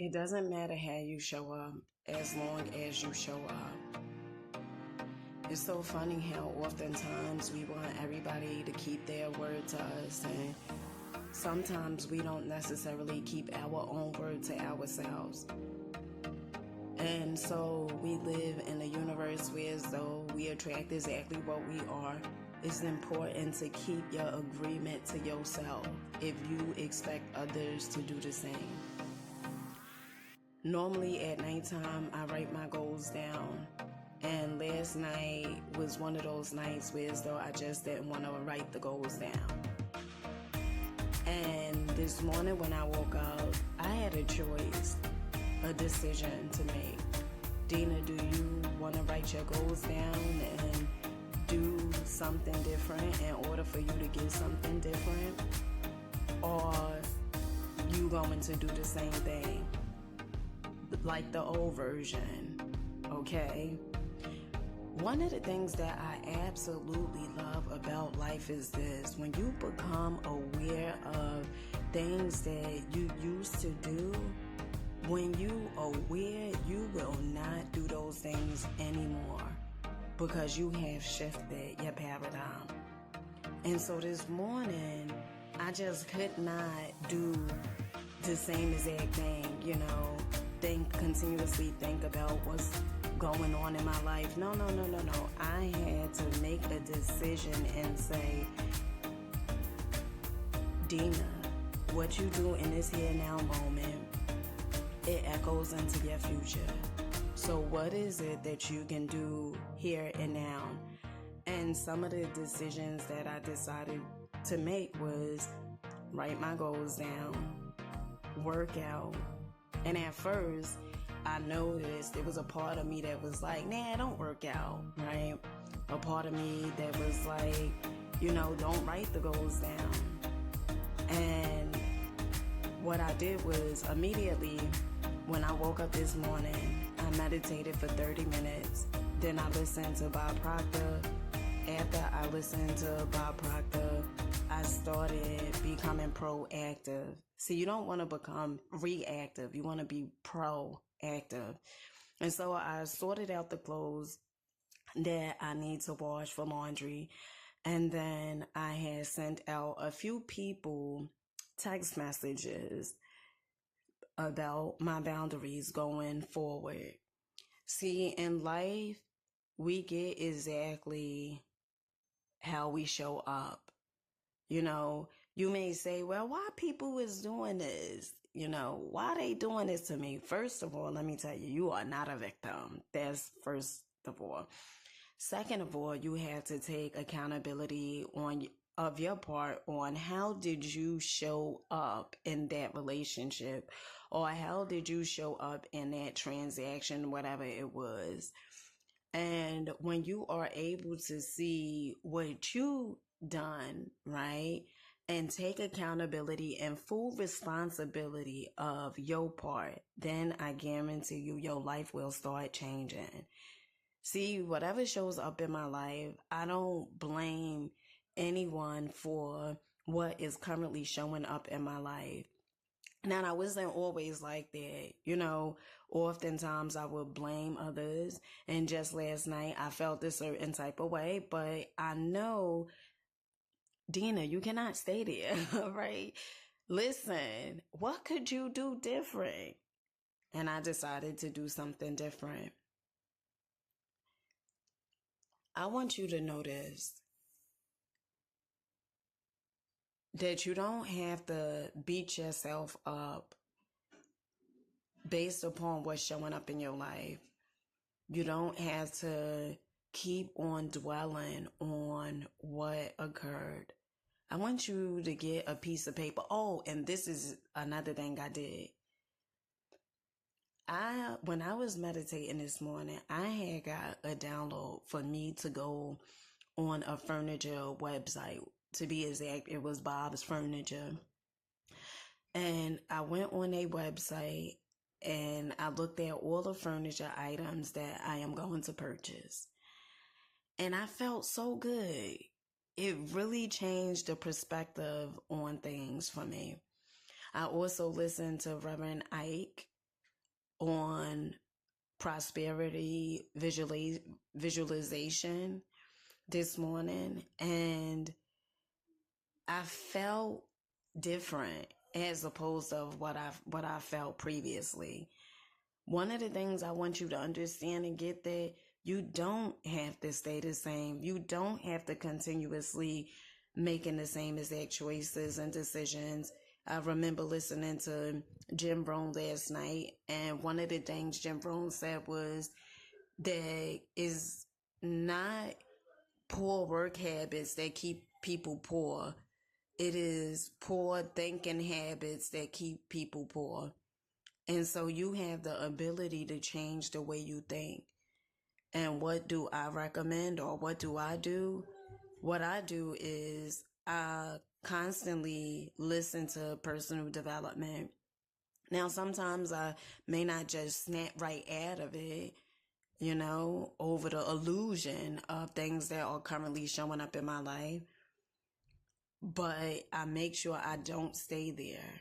It doesn't matter how you show up as long as you show up. It's so funny how oftentimes we want everybody to keep their word to us, and sometimes we don't necessarily keep our own word to ourselves. And so we live in a universe where as though we attract exactly what we are. It's important to keep your agreement to yourself if you expect others to do the same. Normally at nighttime, I write my goals down. And last night was one of those nights where as though I just didn't want to write the goals down. And this morning when I woke up, I had a choice, a decision to make. Dina, do you want to write your goals down and do something different in order for you to get something different? Or you going to do the same thing? Like the old version, okay? One of the things that I absolutely love about life is this. When you become aware of things that you used to do, when you aware, you will not do those things anymore because you have shifted your paradigm. And so this morning, I just could not do the same exact thing, continuously think about what's going on in my life. No. I had to make a decision and say, Dina, what you do in this here now moment, it echoes into your future. So what is it that you can do here and now? And some of the decisions that I decided to make was write my goals down, work out. And at first, I noticed there was a part of me that was like, nah, don't work out, right? A part of me that was like, don't write the goals down. And what I did was immediately when I woke up this morning, I meditated for 30 minutes. Then I listened to Bob Proctor. After I listened to Bob Proctor, I started becoming proactive. See, you don't want to become reactive. You want to be proactive. And so I sorted out the clothes that I need to wash for laundry. And then I had sent out a few people text messages about my boundaries going forward. See, in life, we get exactly how we show up. You may say, well, why people is doing this? Why they doing this to me? First of all, let me tell you, you are not a victim. That's first of all. Second of all, you have to take accountability of your part on how did you show up in that relationship, or how did you show up in that transaction, whatever it was. And when you are able to see what you done, right, and take accountability and full responsibility of your part, then I guarantee you your life will start changing. See, whatever shows up in my life, I don't blame anyone for what is currently showing up in my life. Now, I wasn't always like that. Oftentimes I would blame others. And just last night, I felt a certain type of way. But I know, Dina, you cannot stay there, right? Listen, what could you do different? And I decided to do something different. I want you to notice that you don't have to beat yourself up based upon what's showing up in your life. You don't have to keep on dwelling on what occurred. I want you to get a piece of paper. Oh, and this is another thing I did. When I was meditating this morning, I had got a download for me to go on a furniture website. To be exact, it was Bob's Furniture. And I went on a website and I looked at all the furniture items that I am going to purchase. And I felt so good. It really changed the perspective on things for me. I also listened to Reverend Ike on prosperity visualization this morning, and I felt different as opposed to what I felt previously. One of the things I want you to understand and get that you don't have to stay the same. You don't have to continuously making the same exact choices and decisions. I remember listening to Jim Rohn last night, and one of the things Jim Rohn said was that is not poor work habits that keep people poor. It is poor thinking habits that keep people poor. And so you have the ability to change the way you think. And what do I recommend, or what do I do? What I do is I constantly listen to personal development. Now, sometimes I may not just snap right out of it, over the illusion of things that are currently showing up in my life. But I make sure I don't stay there.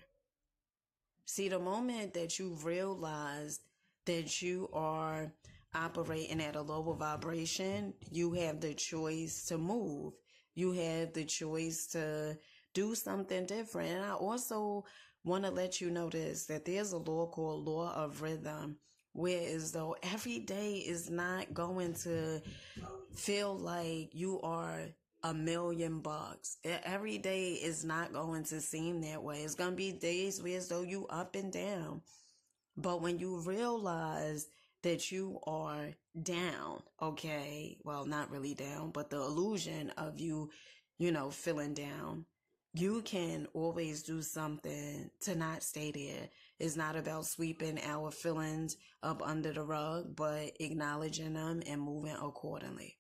See, the moment that you realize that you are operating at a lower vibration, you have the choice to move. You have the choice to do something different. And I also want to let you know that there's a law called law of rhythm, whereas though every day is not going to feel like you are $1,000,000. Every day is not going to seem that way. It's going to be days where as though you up and down. But when you realize that you are down, okay, well, not really down, but the illusion of you, feeling down, you can always do something to not stay there. It's not about sweeping our feelings up under the rug, but acknowledging them and moving accordingly.